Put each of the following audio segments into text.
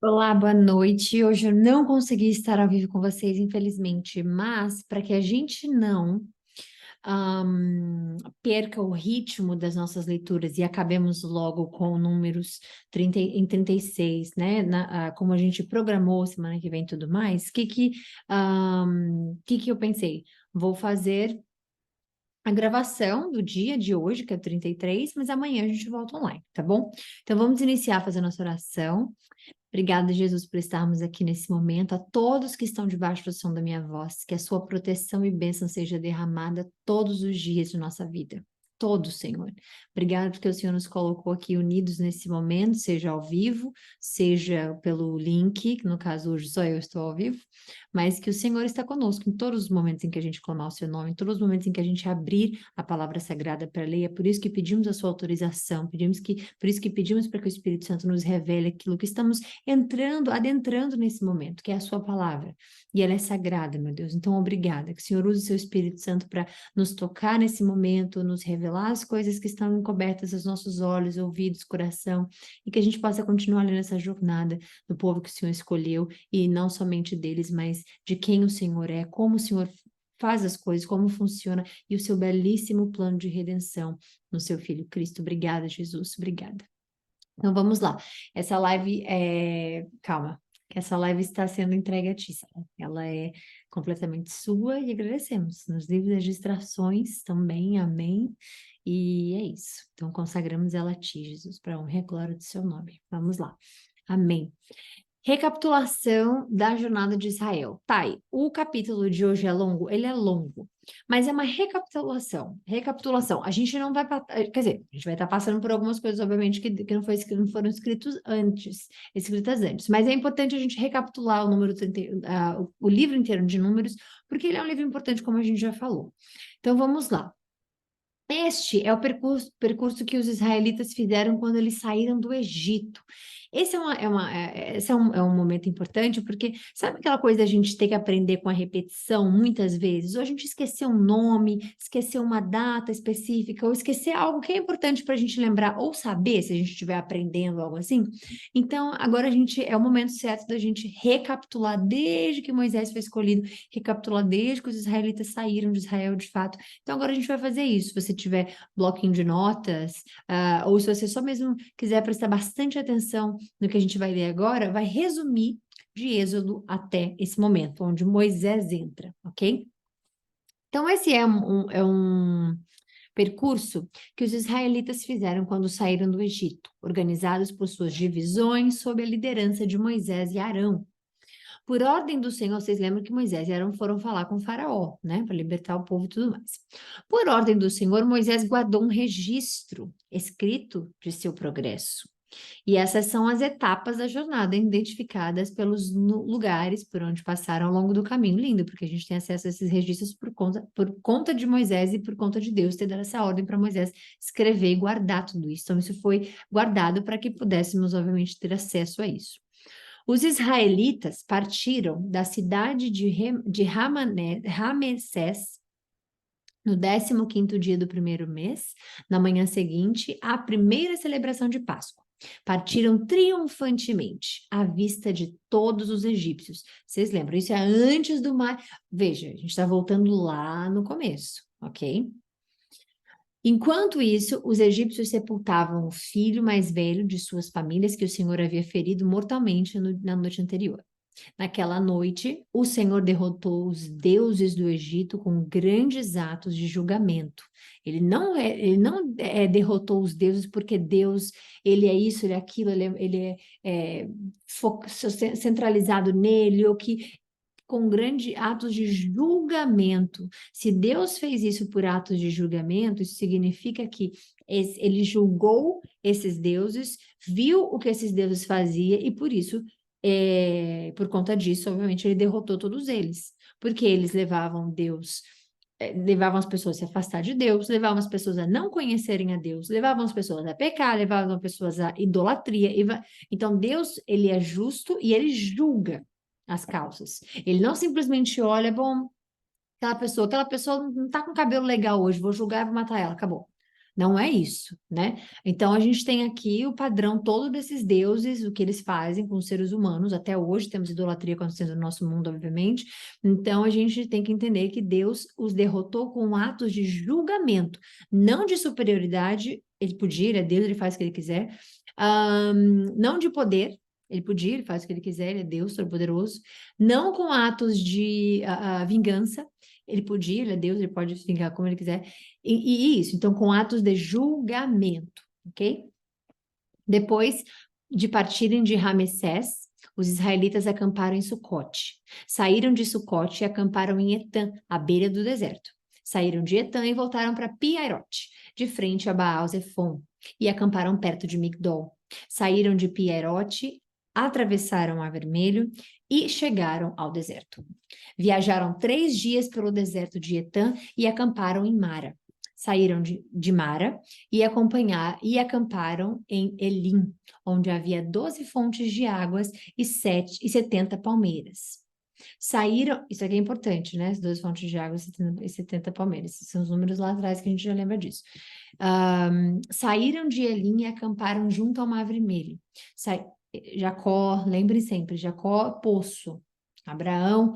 Olá, boa noite. Hoje eu não consegui estar ao vivo com vocês, infelizmente, mas para que a gente não perca o ritmo das nossas leituras e acabemos logo com números 30, em 36, né? Como a gente programou semana que vem e tudo mais, que eu pensei? Vou fazer a gravação do dia de hoje, que é 33, mas amanhã a gente volta online, tá bom? Então vamos iniciar fazendo nossa oração. Obrigada, Jesus, por estarmos aqui nesse momento. A todos que estão debaixo do som da minha voz, que a sua proteção e bênção seja derramada todos os dias de nossa vida. Todos, Senhor. Obrigada porque o Senhor nos colocou aqui unidos nesse momento, seja ao vivo, seja pelo link, que no caso hoje só eu estou ao vivo, mas que o Senhor está conosco em todos os momentos em que a gente clamar o seu nome, em todos os momentos em que a gente abrir a palavra sagrada para ler. É por isso que pedimos a sua autorização, por isso que pedimos para que o Espírito Santo nos revele aquilo que estamos entrando, adentrando nesse momento, que é a sua palavra. E ela é sagrada, meu Deus. Então, obrigada. Que o Senhor use o seu Espírito Santo para nos tocar nesse momento, nos revelar as coisas que estão encobertas aos nossos olhos, ouvidos, coração, e que a gente possa continuar ali nessa jornada do povo que o Senhor escolheu, e não somente deles, mas de quem o Senhor é, como o Senhor faz as coisas, como funciona, e o seu belíssimo plano de redenção no seu Filho Cristo. Obrigada, Jesus. Obrigada. Então vamos lá. Essa live calma, que essa live está sendo entregue a ti, Sara. Ela é completamente sua e agradecemos. Nos livre das distrações também, amém. E é isso. Então consagramos ela a ti, Jesus, para a honra e a glória do seu nome. Vamos lá. Amém. Recapitulação da jornada de Israel. Tá aí, o capítulo de hoje é longo? Ele é longo, mas é uma recapitulação. Recapitulação. A gente não vai, quer dizer, a gente vai estar passando por algumas coisas, obviamente, que não foram escritas antes, mas é importante a gente recapitular o número 30, o livro inteiro de números, porque ele é um livro importante, como a gente já falou. Então vamos lá. Este é o percurso que os israelitas fizeram quando eles saíram do Egito. Esse é um momento importante, porque sabe aquela coisa da gente ter que aprender com a repetição muitas vezes? Ou a gente esquecer um nome, esquecer uma data específica, ou esquecer algo que é importante para a gente lembrar ou saber se a gente estiver aprendendo algo assim. Então, agora é o momento certo da gente recapitular desde que Moisés foi escolhido, recapitular desde que os israelitas saíram de Israel de fato. Então, agora a gente vai fazer isso. Se você tiver bloquinho de notas, ou se você só mesmo quiser prestar bastante atenção no que a gente vai ler agora, vai resumir de Êxodo até esse momento, onde Moisés entra, ok? Então, esse é um percurso que os israelitas fizeram quando saíram do Egito, organizados por suas divisões sob a liderança de Moisés e Arão. Por ordem do Senhor, vocês lembram que Moisés e Arão foram falar com Faraó, né, para libertar o povo e tudo mais. Por ordem do Senhor, Moisés guardou um registro escrito de seu progresso. E essas são as etapas da jornada, identificadas pelos lugares por onde passaram ao longo do caminho. Lindo, porque a gente tem acesso a esses registros por conta de Moisés e por conta de Deus ter dado essa ordem para Moisés escrever e guardar tudo isso. Então, isso foi guardado para que pudéssemos, obviamente, ter acesso a isso. Os israelitas partiram da cidade de Ramessés no 15º dia do primeiro mês, na manhã seguinte, à primeira celebração de Páscoa. Partiram triunfantemente, à vista de todos os egípcios. Vocês lembram? Isso é antes do mar. Veja, a gente está voltando lá no começo, ok? Enquanto isso, os egípcios sepultavam o filho mais velho de suas famílias que o Senhor havia ferido mortalmente na noite anterior. Naquela noite, o Senhor derrotou os deuses do Egito com grandes atos de julgamento. Ele não derrotou os deuses porque Deus, ele é isso, ele é aquilo, centralizado nele, ou que com grandes atos de julgamento. Se Deus fez isso por atos de julgamento, isso significa que ele julgou esses deuses, viu o que esses deuses faziam e por isso, por conta disso, obviamente, ele derrotou todos eles, porque eles levavam as pessoas a se afastar de Deus, levavam as pessoas a não conhecerem a Deus, levavam as pessoas a pecar, levavam as pessoas à idolatria. Então, Deus, ele é justo e ele julga as causas. Ele não simplesmente olha, bom, aquela pessoa não está com cabelo legal hoje, vou julgar e vou matar ela, acabou. Não é isso, né? Então a gente tem aqui o padrão todo desses deuses, o que eles fazem com os seres humanos. Até hoje temos idolatria acontecendo no nosso mundo, obviamente. Então a gente tem que entender que Deus os derrotou com atos de julgamento, não de superioridade. Ele podia, ele é Deus, ele faz o que ele quiser. Não de poder. Ele podia, ele faz o que ele quiser, ele é Deus Todo-Poderoso. Não com atos de vingança. Ele podia, ele é Deus, ele pode se vingar como ele quiser. E isso, então, com atos de julgamento, ok? Depois de partirem de Ramessés, os israelitas acamparam em Sucote. Saíram de Sucote e acamparam em Etã, à beira do deserto. Saíram de Etã e voltaram para Piairote, de frente a Baal-Zefon, e acamparam perto de Migdol. Saíram de Piairote, atravessaram o Mar Vermelho e chegaram ao deserto. Viajaram 3 dias pelo deserto de Etã e acamparam em Mara. Saíram de Mara e acamparam em Elim, onde havia 12 fontes de águas e 70 palmeiras. Saíram, isso aqui é importante, né? As 12 fontes de água e 70 palmeiras. Esses são os números lá atrás que a gente já lembra disso. Saíram de Elim e acamparam junto ao Mar Vermelho. Jacó, lembre sempre, Jacó, poço. Abraão,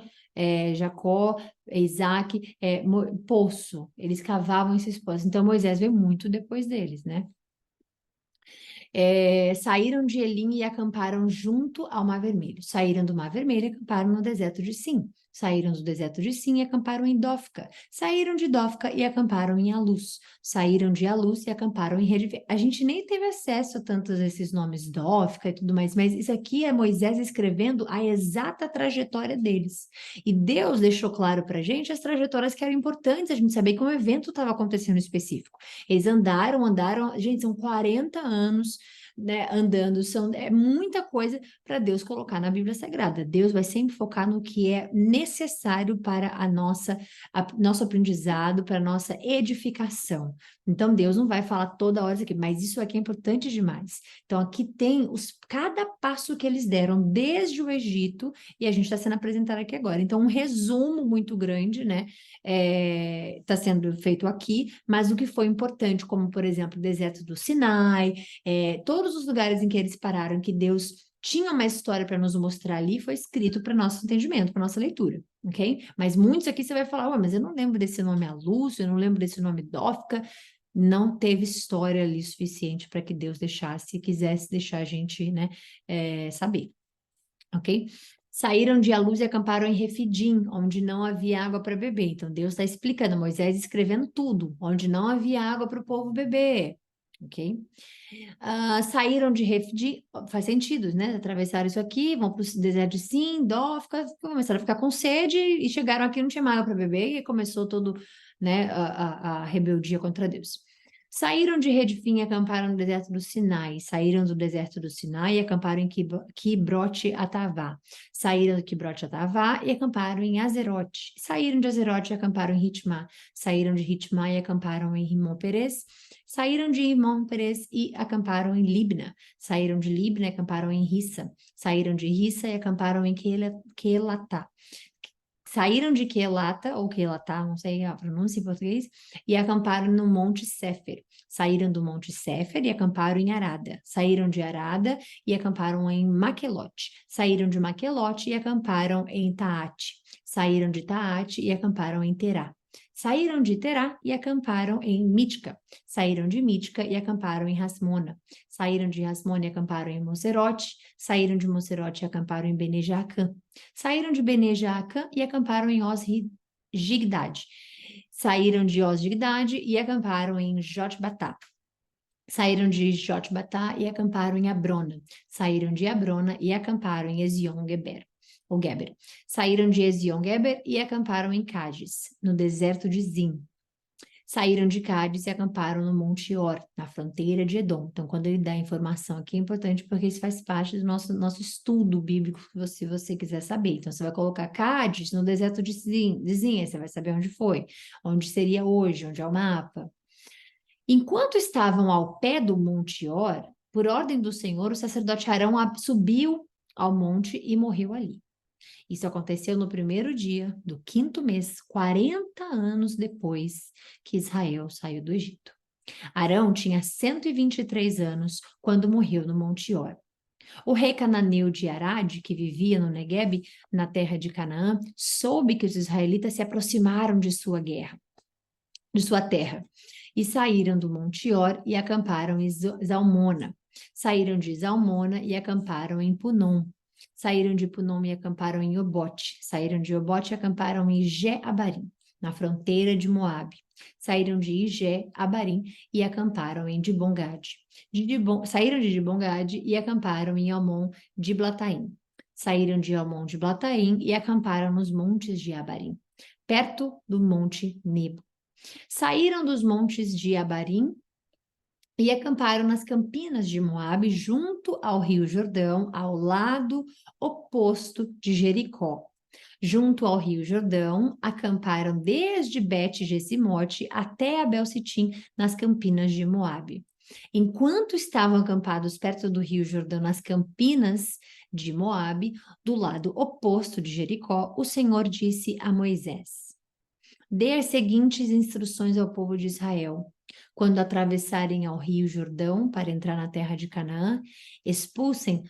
Jacó, Isaac, poço. Eles cavavam esses poços. Então, Moisés veio muito depois deles, né? Saíram de Elim e acamparam junto ao Mar Vermelho. Saíram do Mar Vermelho e acamparam no deserto de Sim. Saíram do deserto de Sim e acamparam em Dófica. Saíram de Dófica e acamparam em Alus. Saíram de Alus e acamparam em Redevé. A gente nem teve acesso a tantos desses nomes, Dófica e tudo mais, mas isso aqui é Moisés escrevendo a exata trajetória deles. E Deus deixou claro para a gente as trajetórias que eram importantes, a gente saber que um evento estava acontecendo específico. Eles andaram, gente, são 40 anos, né, andando, é muita coisa para Deus colocar na Bíblia Sagrada. Deus vai sempre focar no que é necessário para nosso aprendizado, para a nossa edificação. Então, Deus não vai falar toda hora isso aqui, mas isso aqui é importante demais. Então, aqui tem cada passo que eles deram desde o Egito, e a gente está sendo apresentado aqui agora. Então, um resumo muito grande, né, está sendo feito aqui, mas o que foi importante, como, por exemplo, o deserto do Sinai, todos os lugares em que eles pararam, que Deus tinha uma história para nos mostrar ali, foi escrito para nosso entendimento, para nossa leitura, ok? Mas muitos aqui você vai falar, mas eu não lembro desse nome Alúcio, eu não lembro desse nome Dófica. Não teve história ali suficiente para que Deus deixasse, quisesse deixar a gente, né, saber, ok? Saíram de Alus e acamparam em Refidim, onde não havia água para beber. Então, Deus está explicando, Moisés escrevendo tudo, onde não havia água para o povo beber, ok? Saíram de Refidim, faz sentido, né? Atravessaram isso aqui, vão para o deserto de Sim, começaram a ficar com sede e chegaram aqui, não tinha água para beber e começou todo, né, a rebeldia contra Deus. Saíram de Redfim e acamparam no deserto do Sinai. Saíram do deserto do Sinai e acamparam em Quibrote Atavá. Saíram de Quibrote Atavá e acamparam em Azerote. Saíram de Azerote e acamparam em Ritmá. Saíram de Ritmá e acamparam em Rimon-Perez. Saíram de Rimon-Perez e acamparam em Libna. Saíram de Libna e acamparam em Rissa. Saíram de Rissa e acamparam em Quelatá. Saíram de Quelata, ou Quelatá, não sei a pronúncia em português, e acamparam no Monte Séfer. Saíram do Monte Séfer e acamparam em Arada. Saíram de Arada e acamparam em Maquelote. Saíram de Maquelote e acamparam em Taate. Saíram de Taate e acamparam em Terá. Saíram de Terá e acamparam em Mítica. Saíram de Mítica e acamparam em Rasmona. Saíram de Rasmona e acamparam em Moserote. Saíram de Moserote e acamparam em Bene-Jaacã. Saíram de Bene-Jaacã e acamparam em Os-Gigdade. Saíram de Os-Gigdade e acamparam em Jotbatá. Saíram de Jotbatá e acamparam em Abrona. Saíram de Abrona e acamparam em Ezion-Geber. Ou Geber. Saíram de Ezion-Geber e acamparam em Cádiz, no deserto de Zim. Saíram de Cádiz e acamparam no Monte Or, na fronteira de Edom. Então, quando ele dá a informação aqui, é importante porque isso faz parte do nosso estudo bíblico, se você quiser saber. Então, você vai colocar Cádiz no deserto de Zim, aí você vai saber onde foi, onde seria hoje, onde é o mapa. Enquanto estavam ao pé do Monte Or, por ordem do Senhor, o sacerdote Arão subiu ao monte e morreu ali. Isso aconteceu no primeiro dia do 5º mês, 40 anos depois que Israel saiu do Egito. Arão tinha 123 anos quando morreu no Monte Hor. O rei cananeu de Arad, que vivia no Neguebe, na terra de Canaã, soube que os israelitas se aproximaram de sua terra, e saíram do Monte Hor e acamparam em Zalmona. Saíram de Zalmona e acamparam em Punom. Saíram de Punom e acamparam em Obote. Saíram de Obote e acamparam em Ije-Abarim, na fronteira de Moabe. Saíram de Ije-Abarim e acamparam em Dibongade. Saíram de Dibongade e acamparam em Almon de Blataim. Saíram de Almon de Blataim e acamparam nos montes de Abarim, perto do monte Nebo. Saíram dos montes de Abarim e acamparam nas campinas de Moabe, junto ao rio Jordão, ao lado oposto de Jericó. Junto ao rio Jordão, acamparam desde Bet-Gesimote até Abel-Sitim, nas campinas de Moabe. Enquanto estavam acampados perto do rio Jordão, nas campinas de Moabe, do lado oposto de Jericó, o Senhor disse a Moisés: Dê as seguintes instruções ao povo de Israel. Quando atravessarem ao rio Jordão para entrar na terra de Canaã, expulsem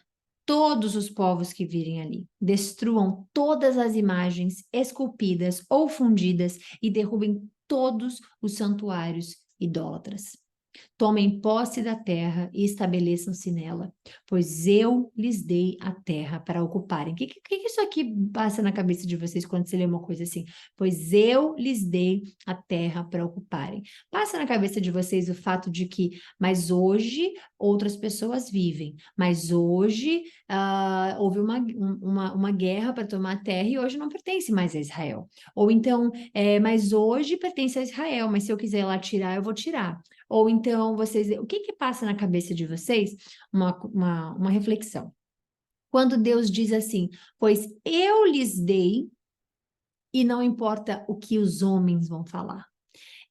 todos os povos que virem ali. Destruam todas as imagens esculpidas ou fundidas e derrubem todos os santuários idólatras. Tomem posse da terra e estabeleçam-se nela, pois eu lhes dei a terra para ocuparem. O que isso aqui passa na cabeça de vocês quando você lê uma coisa assim? Pois eu lhes dei a terra para ocuparem. Passa na cabeça de vocês o fato de que, mas hoje outras pessoas vivem, mas hoje houve uma guerra para tomar a terra e hoje não pertence mais a Israel. Ou então, mas hoje pertence a Israel, mas se eu quiser lá tirar, eu vou tirar. Ou então, o que passa na cabeça de vocês? Uma reflexão. Quando Deus diz assim, pois eu lhes dei, e não importa o que os homens vão falar.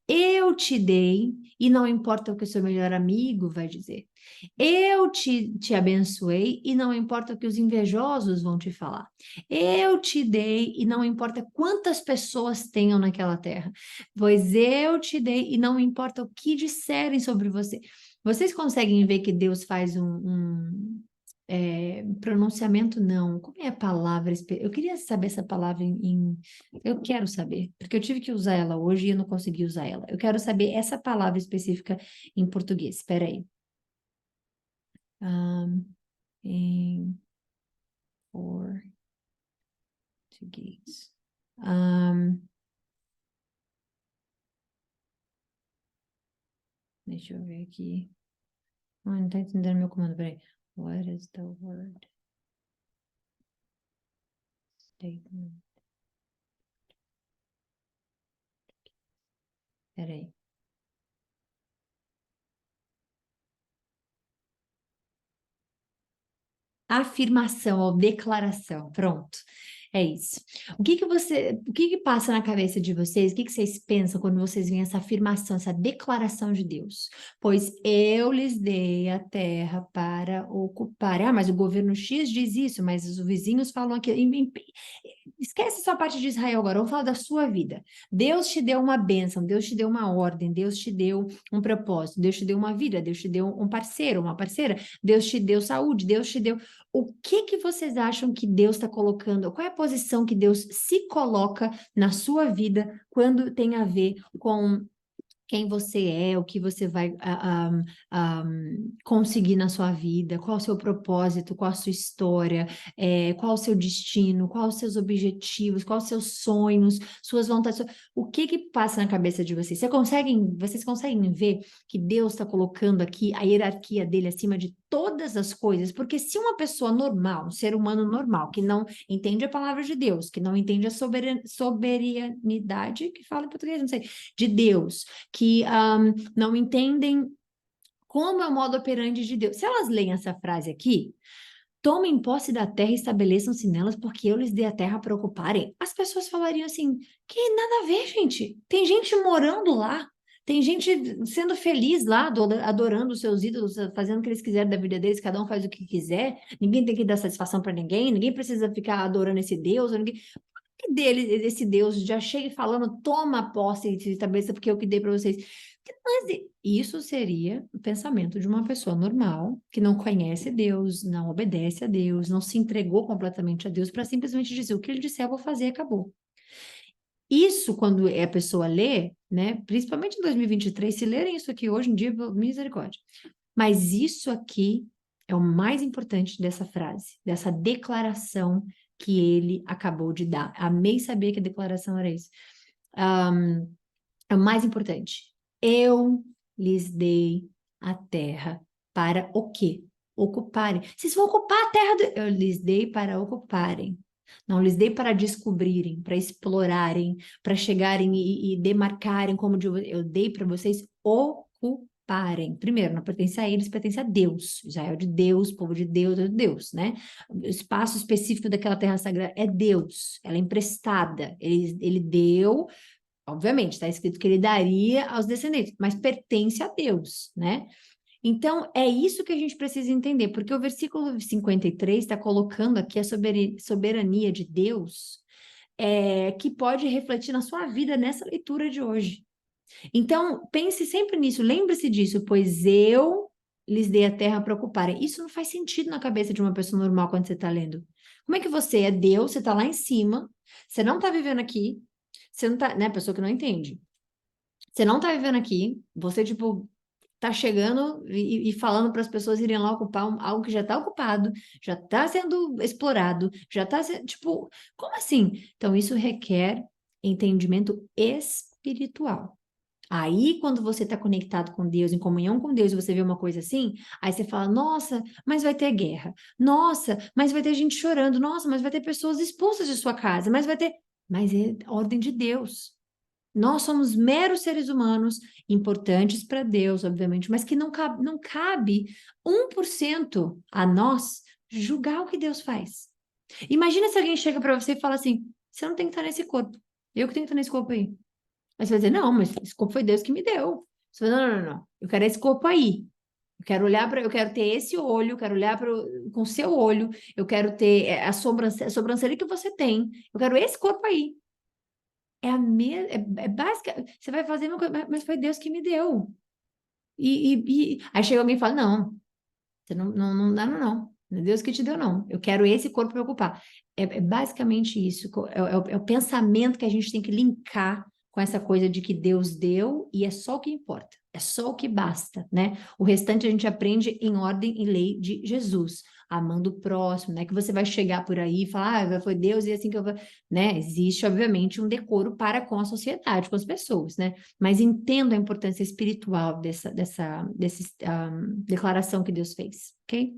Eu te dei, e não importa o que o seu melhor amigo vai dizer. Eu te abençoei, e não importa o que os invejosos vão te falar. Eu te dei, e não importa quantas pessoas tenham naquela terra. Pois eu te dei, e não importa o que disserem sobre você. Vocês conseguem ver que Deus faz pronunciamento não, como é a palavra? Eu queria saber essa palavra eu quero saber, porque eu tive que usar ela hoje e eu não consegui usar ela. Eu quero saber essa palavra específica em português, espera aí. Em português. Deixa eu ver aqui. Não tá entendendo meu comando, peraí. What is the word? Statement. Peraí. Afirmação ou declaração, pronto. É isso. O que passa na cabeça de vocês? O que vocês pensam quando vocês veem essa afirmação, essa declaração de Deus? Pois eu lhes dei a terra para ocupar. Ah, mas o governo X diz isso, mas os vizinhos falam aquilo. Esquece só a parte de Israel agora, vamos falar da sua vida. Deus te deu uma bênção, Deus te deu uma ordem, Deus te deu um propósito, Deus te deu uma vida, Deus te deu um parceiro, uma parceira, Deus te deu saúde, Deus te deu. O que vocês acham que Deus está colocando? Qual é a posição que Deus se coloca na sua vida quando tem a ver com quem você é, o que você vai conseguir na sua vida, qual o seu propósito, qual a sua história, qual o seu destino, quais os seus objetivos, quais os seus sonhos, suas vontades, o que passa na cabeça de vocês? Vocês conseguem ver que Deus está colocando aqui a hierarquia dele acima de todas as coisas? Porque se uma pessoa normal, um ser humano normal, que não entende a palavra de Deus, que não entende a soberanidade, que fala em português, não sei, de Deus, que não entendem como é o modo operandi de Deus. Se elas leem essa frase aqui, tomem posse da terra e estabeleçam-se nelas, porque eu lhes dei a terra para ocuparem, as pessoas falariam assim, que nada a ver, gente. Tem gente morando lá, tem gente sendo feliz lá, adorando os seus ídolos, fazendo o que eles quiserem da vida deles, cada um faz o que quiser, ninguém tem que dar satisfação para ninguém, ninguém precisa ficar adorando esse Deus, ninguém... que dele, esse Deus já chega falando, toma posse e se estabeleça porque eu que dei para vocês. Isso seria o pensamento de uma pessoa normal, que não conhece Deus, não obedece a Deus, não se entregou completamente a Deus para simplesmente dizer o que ele disser, eu vou fazer, acabou. Isso, quando a pessoa lê, né, principalmente em 2023, se lerem isso aqui hoje em dia, misericórdia. Mas isso aqui é o mais importante dessa frase, dessa declaração que ele acabou de dar. Amei saber que a declaração era isso. É o mais importante. Eu lhes dei a terra para o quê? Ocuparem. Vocês vão ocupar a terra. Eu lhes dei para ocuparem. Não lhes dei para descobrirem, para explorarem, para chegarem e demarcarem como eu dei para vocês ocuparem. Primeiro, não pertence a eles, pertence a Deus. Israel de Deus, povo de Deus, é de Deus, né? O espaço específico daquela terra sagrada é Deus. Ela é emprestada. Ele deu. Obviamente, está escrito que ele daria aos descendentes, mas pertence a Deus, né? Então, é isso que a gente precisa entender, porque o versículo 53 está colocando aqui a soberania de Deus, que pode refletir na sua vida nessa leitura de hoje. Então, pense sempre nisso, lembre-se disso, pois eu lhes dei a terra para ocuparem. Isso não faz sentido na cabeça de uma pessoa normal quando você está lendo. Como é que você é Deus, você está lá em cima, você não está vivendo aqui, você não tá, né, pessoa que não entende. Você não tá vivendo aqui, você, tipo, tá chegando e falando para as pessoas irem lá ocupar algo que já tá ocupado, já tá sendo explorado, já tá sendo, tipo, como assim? Então, isso requer entendimento espiritual. Aí, quando você está conectado com Deus, em comunhão com Deus, e você vê uma coisa assim, aí você fala, nossa, mas vai ter guerra. Nossa, mas vai ter gente chorando. Nossa, mas vai ter pessoas expulsas de sua casa. Mas vai ter... Mas é ordem de Deus. Nós somos meros seres humanos, importantes para Deus, obviamente, mas que não cabe 1% a nós julgar o que Deus faz. Imagina se alguém chega para você e fala assim: você não tem que estar nesse corpo, eu que tenho que estar nesse corpo aí. Aí você vai dizer: não, mas esse corpo foi Deus que me deu. Você vai, não, não, não, eu quero esse corpo aí. Eu quero ter esse olho, eu quero olhar com o seu olho, eu quero ter a sobrancelha que você tem, eu quero esse corpo aí. É básica. Você vai fazer uma coisa, mas foi Deus que me deu. Aí chega alguém e fala: não, você não dá, não, não. Não é Deus que te deu, não. Eu quero esse corpo para ocupar. É basicamente isso. É o pensamento que a gente tem que linkar com essa coisa de que Deus deu e é só o que importa. É só o que basta, né? O restante a gente aprende em ordem e lei de Jesus, amando o próximo, né? Que você vai chegar por aí e falar, foi Deus e assim que eu vou, né? Existe, obviamente, um decoro para com a sociedade, com as pessoas, né? Mas entendo a importância espiritual dessa declaração que Deus fez, ok?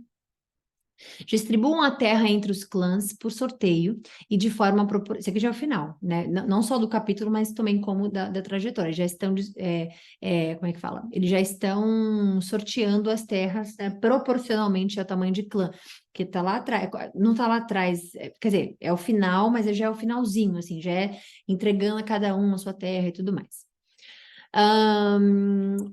Distribuam a terra entre os clãs por sorteio e de forma proporcional. Isso aqui já é o final, né? Não só do capítulo, mas também como da trajetória. Já estão, como é que fala? Eles já estão sorteando as terras, né, proporcionalmente ao tamanho de clã, que tá lá atrás, não tá lá atrás, quer dizer, é o final, mas já é o finalzinho, assim, já é entregando a cada um a sua terra e tudo mais.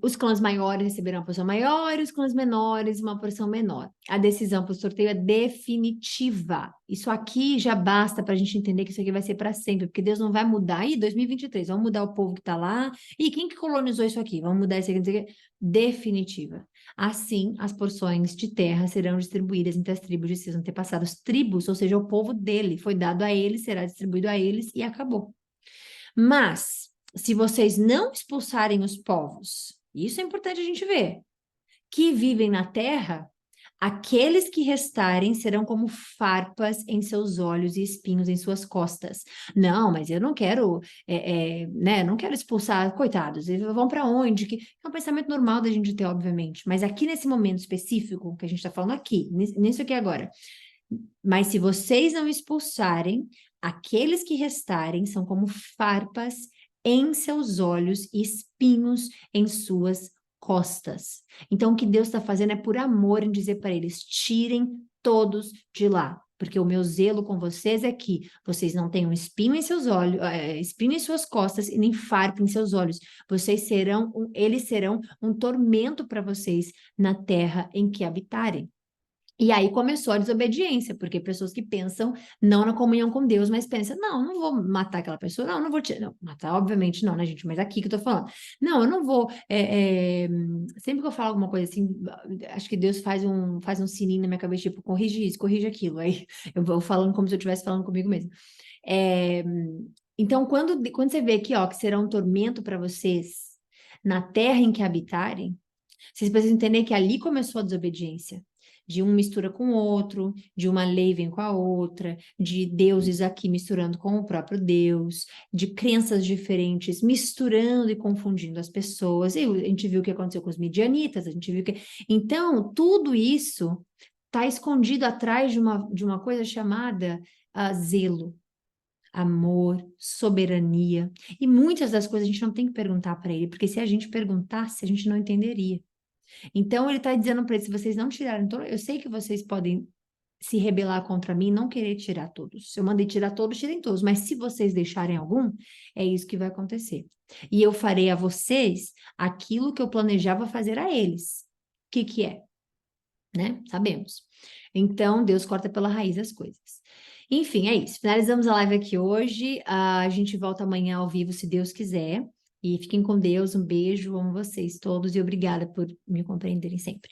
Os clãs maiores receberão uma porção maior e os clãs menores uma porção menor. A decisão para o sorteio é definitiva. Isso aqui já basta para a gente entender que isso aqui vai ser para sempre, porque Deus não vai mudar. Ih, 2023, vamos mudar o povo que está lá. E quem que colonizou isso aqui? Vamos mudar isso aqui, não sei o quê. Definitiva. Assim, as porções de terra serão distribuídas entre as tribos de seus antepassados. Tribos, ou seja, o povo dele, foi dado a eles, será distribuído a eles e acabou. Mas, se vocês não expulsarem os povos, isso é importante a gente ver, que vivem na terra, aqueles que restarem serão como farpas em seus olhos e espinhos em suas costas. Não, mas eu não quero, né? Não quero expulsar, coitados. Eles vão para onde? Que é um pensamento normal da gente ter, obviamente. Mas aqui nesse momento específico que a gente está falando aqui, nisso aqui agora. Mas se vocês não expulsarem, aqueles que restarem são como farpas em seus olhos e espinhos em suas costas. Então, o que Deus está fazendo é por amor em dizer para eles: tirem todos de lá. Porque o meu zelo com vocês é que vocês não tenham espinho em seus olhos, espinho em suas costas e nem farpa em seus olhos. Eles serão um tormento para vocês na terra em que habitarem. E aí começou a desobediência, porque pessoas que pensam não na comunhão com Deus, mas pensam, não vou matar aquela pessoa, não vou tirar, não, matar obviamente não, né, gente, mas aqui que eu tô falando. Não, eu não vou, sempre que eu falo alguma coisa assim, acho que Deus faz um sininho na minha cabeça, tipo, corrige isso, corrige aquilo, aí eu vou falando como se eu estivesse falando comigo mesmo. É, então, quando você vê aqui, ó, que será um tormento para vocês na terra em que habitarem, vocês precisam entender que ali começou a desobediência. De um mistura com o outro, de uma lei vem com a outra, de deuses aqui misturando com o próprio Deus, de crenças diferentes misturando e confundindo as pessoas. E a gente viu o que aconteceu com os midianitas, a gente viu que. Então, tudo isso está escondido atrás de uma coisa chamada zelo, amor, soberania. E muitas das coisas a gente não tem que perguntar para ele, porque se a gente perguntasse, a gente não entenderia. Então ele está dizendo para eles, se vocês não tirarem todos, eu sei que vocês podem se rebelar contra mim, não querer tirar todos. Se eu mandei tirar todos, tirem todos, mas se vocês deixarem algum, é isso que vai acontecer. E eu farei a vocês aquilo que eu planejava fazer a eles. O que que é? Né? Sabemos. Então, Deus corta pela raiz as coisas. Enfim, é isso. Finalizamos a live aqui hoje. A gente volta amanhã ao vivo, se Deus quiser. E fiquem com Deus. Um beijo, amo vocês todos e obrigada por me compreenderem sempre.